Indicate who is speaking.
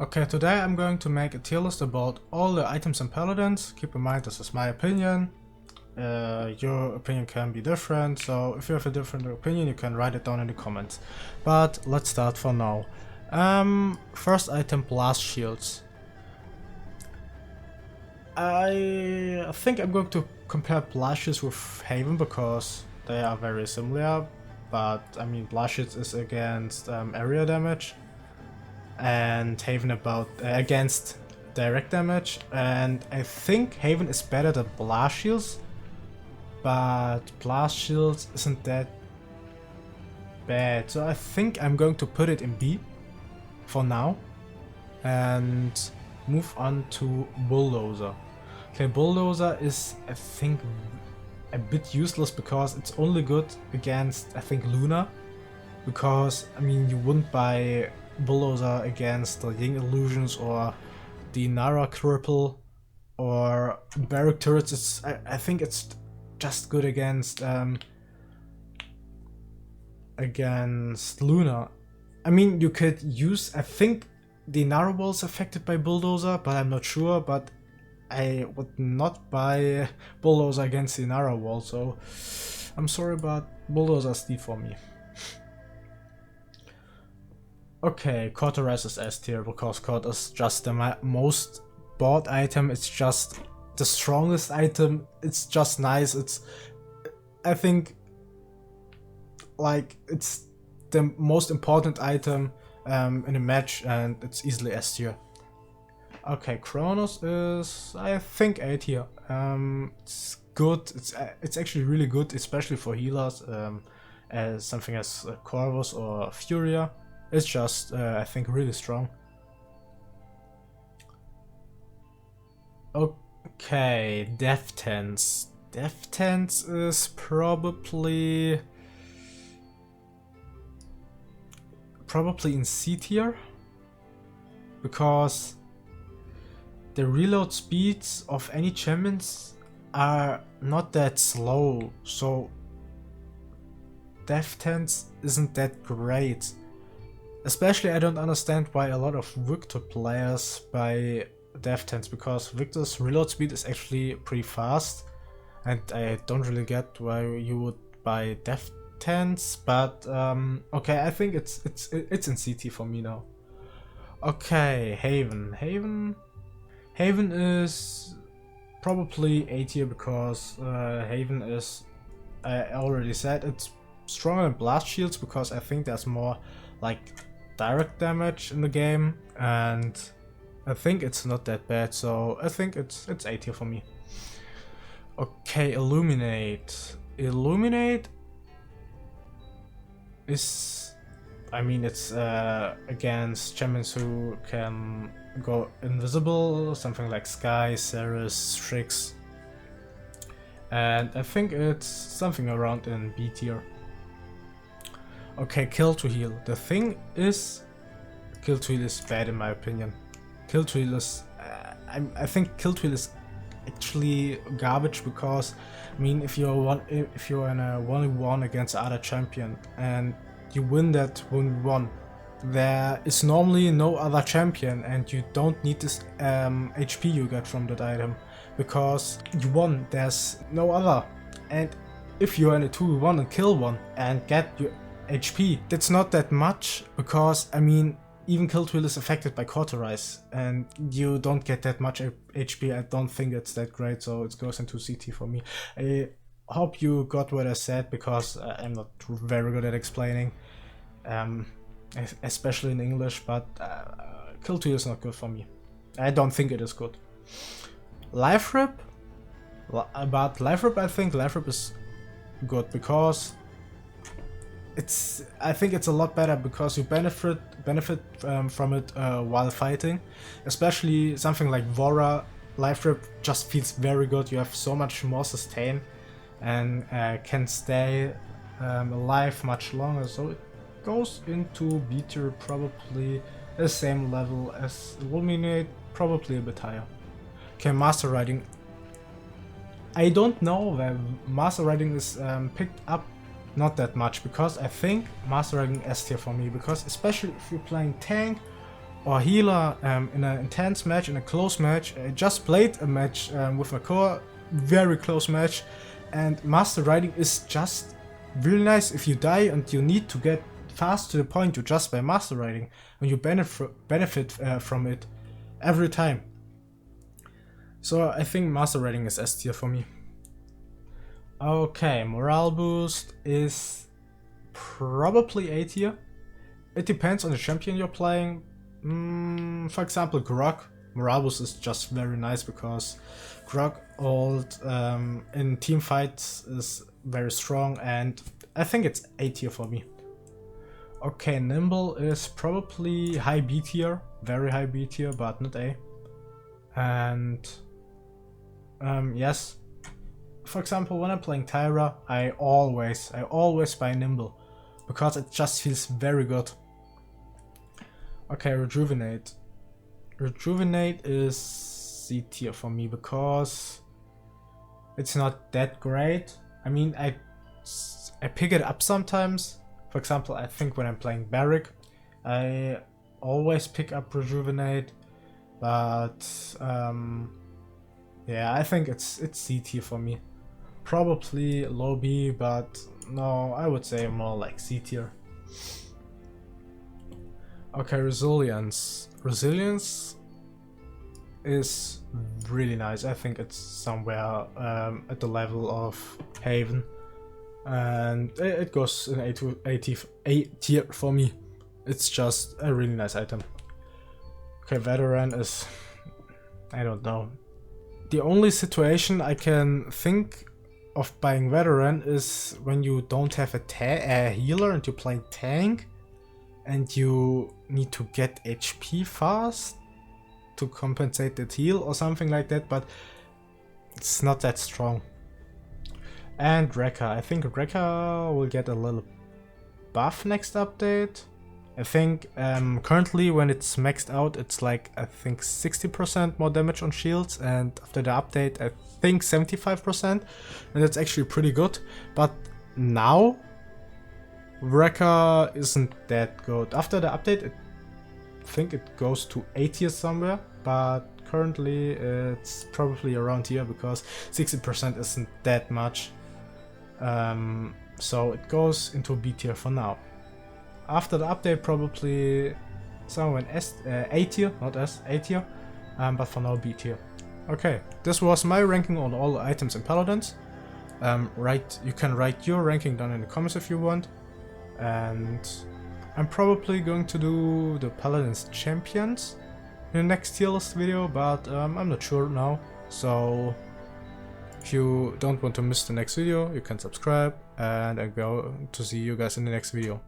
Speaker 1: Okay, today I'm going to make a tier list about all the items in Paladins. Keep in mind this is my opinion. Your opinion can be different, so if you have a different opinion you can write it down in the comments. But let's start for now. First item, blast shields. I think I'm going to compare blast shields with Haven because they are very similar, but I mean blast shields is against area damage and Haven against direct damage, and I think Haven is better than blast shields, but blast shields isn't that bad, so I think I'm going to put it in B for now and move on to Bulldozer. Okay, Bulldozer is, I think, a bit useless because it's only good against, I think, Luna, because I mean you wouldn't buy Bulldozer against the Ying Illusions or the Nara Cripple or Barrack Turrets. I think it's just good against Luna. I mean you could use, I think the Nara Wall is affected by Bulldozer, but I'm not sure, but I would not buy Bulldozer against the Nara Wall, so I'm sorry, but Bulldozer's D for me. Okay, Cauterize is S tier because Caut is just the most bought item. It's just the strongest item. It's just nice. I think, like, it's the most important item in a match, and it's easily S tier. Okay, Kronos is, I think, A tier. It's good. It's actually really good, especially for healers, as something as Corvus or Furia. It's just, I think, really strong. Okay, Deftense. Deftense is probably in C tier, because the reload speeds of any champions are not that slow, so Deftense isn't that great. Especially I don't understand why a lot of Victor players buy Deftense, because Victor's reload speed is actually pretty fast, and I don't really get why you would buy Deftense, but okay, I think it's in CT for me now. Okay, Haven. Haven is probably A tier because Haven is, I already said, it's stronger than blast shields because I think there's more like direct damage in the game, and I think it's not that bad, so I think it's A tier for me. Okay, Illuminate is, I mean, it's against champions who can go invisible, something like Sky, Ceres, Strix, and I think it's something around in B tier. Okay, Kill to Heal. The thing is, Kill to Heal is bad in my opinion. Kill to Heal is, I think Kill to Heal is actually garbage because, I mean, if you're in a 1v1 against other champion and you win that 1v1, there is normally no other champion and you don't need this HP you get from that item because you won. There's no other, and if you're in a 2v1 and kill one and get your HP, that's not that much because, I mean, even Kill to Heal is affected by Cauterize and you don't get that much HP. I don't think it's that great, so it goes into CT for me. I hope you got what I said because I'm not very good at explaining, especially in English, but Kill to Heal is not good for me. I don't think it is good. Life Rip, but Life Rip, I think Life Rip is good because I think it's a lot better because you benefit from it while fighting, especially something like Vora. Life Rip just feels very good. You have so much more sustain and can stay alive much longer, so it goes into B tier, probably the same level as Illuminate, probably a bit higher. Okay, Master Riding. I don't know where Master Riding is picked up not that much, because I think Master Riding S tier for me, because especially if you're playing tank or healer in an intense match, in a close match. I just played a match with my core, very close match, and Master Riding is just really nice. If you die and you need to get fast to the point, you just buy Master Riding and you benefit from it every time. So I think Master Riding is S tier for me. Okay, morale boost is probably A tier. It depends on the champion you're playing. For example, Grog. Morale boost is just very nice because Grog ult in team fights is very strong, and I think it's A tier for me. Okay, Nimble is probably high B tier, very high B tier, but not A. And yes, for example, when I'm playing Tyra, I always buy Nimble because it just feels very good. Okay, Rejuvenate. Rejuvenate is C tier for me because it's not that great. I mean, I pick it up sometimes. For example, I think when I'm playing Barrack, I always pick up Rejuvenate, but yeah, I think it's C tier for me. Probably low B, but no, I would say more like C tier. Okay, Resilience. Resilience is really nice. I think it's somewhere at the level of Haven, and it goes in A tier for me. It's just a really nice item. Okay, Veteran is, I don't know. The only situation I can think of buying Veteran is when you don't have a healer and you're playing tank and you need to get HP fast to compensate that heal or something like that, but it's not that strong. And Rekka. I think Rekka will get a little buff next update. I think currently when it's maxed out, it's like, I think 60% more damage on shields, and after the update I think 75%, and that's actually pretty good. But now Rekka isn't that good. After the update I think it goes to A tier somewhere, but currently it's probably around here because 60% isn't that much. So it goes into B tier for now. After the update, probably somewhere in A tier, not S, A tier, but for now B tier. Okay, this was my ranking on all the items in Paladins. You can write your ranking down in the comments if you want. And I'm probably going to do the Paladins champions in the next tier list video, but I'm not sure now. So if you don't want to miss the next video, you can subscribe, and I'm going to see you guys in the next video.